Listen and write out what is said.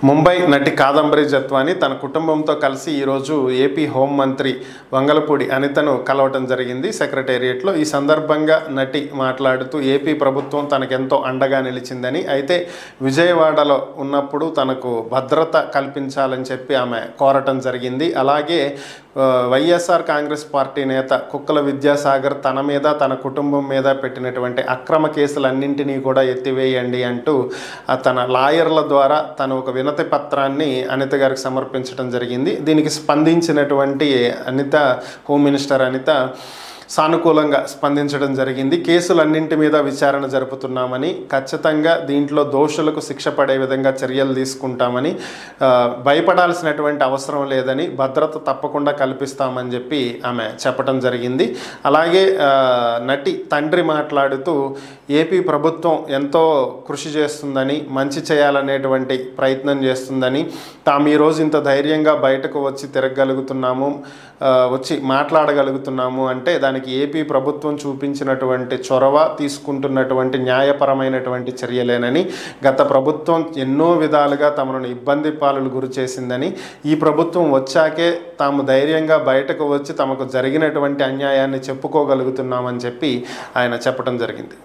ముంబై నటి కాదంబరి జత్వాని తన కుటుంబంతో కలిసి ఈరోజు ఏపీ హోంమంత్రి వంగలపూడి అనితను కలవటం జరిగింది సెక్రటేరియట్లో. ఈ సందర్భంగా నటి మాట్లాడుతూ ఏపీ ప్రభుత్వం తనకెంతో అండగా నిలిచిందని, అయితే విజయవాడలో ఉన్నప్పుడు తనకు భద్రత కల్పించాలని చెప్పి ఆమె కోరటం జరిగింది. అలాగే వైఎస్ఆర్ కాంగ్రెస్ పార్టీ నేత కుక్కల విద్యాసాగర్ తన మీద తన కుటుంబం మీద పెట్టినటువంటి అక్రమ కేసులన్నింటినీ కూడా ఎత్తివేయండి అంటూ తన లాయర్ల ద్వారా తను ఒక వినతి పత్రాన్ని అనిత గారికి సమర్పించడం జరిగింది. దీనికి స్పందించినటువంటి అనిత, హోమ్ మినిస్టర్ అనిత సానుకూలంగా స్పందించడం జరిగింది. కేసులన్నింటి మీద విచారణ జరుపుతున్నామని, ఖచ్చితంగా దీంట్లో దోషులకు శిక్ష పడే విధంగా చర్యలు తీసుకుంటామని, భయపడాల్సినటువంటి అవసరం లేదని, భద్రత తప్పకుండా కల్పిస్తామని చెప్పి ఆమె చెప్పడం జరిగింది. అలాగే నటి తండ్రి మాట్లాడుతూ ఏపీ ప్రభుత్వం ఎంతో కృషి చేస్తుందని, మంచి చేయాలనేటువంటి ప్రయత్నం చేస్తుందని, తాము ఈరోజు ఇంత ధైర్యంగా బయటకు వచ్చి తిరగగలుగుతున్నాము, వచ్చి మాట్లాడగలుగుతున్నాము అంటే దానికి ఏపీ ప్రభుత్వం చూపించినటువంటి చొరవ, తీసుకుంటున్నటువంటి న్యాయపరమైనటువంటి చర్యలేనని, గత ప్రభుత్వం ఎన్నో విధాలుగా తమను ఇబ్బంది పాలనకు గురి చేసిందని, ఈ ప్రభుత్వం వచ్చాకే తాము ధైర్యంగా బయటకు వచ్చి తమకు జరిగినటువంటి అన్యాయాన్ని చెప్పుకోగలుగుతున్నామని చెప్పి ఆయన చెప్పడం జరిగింది.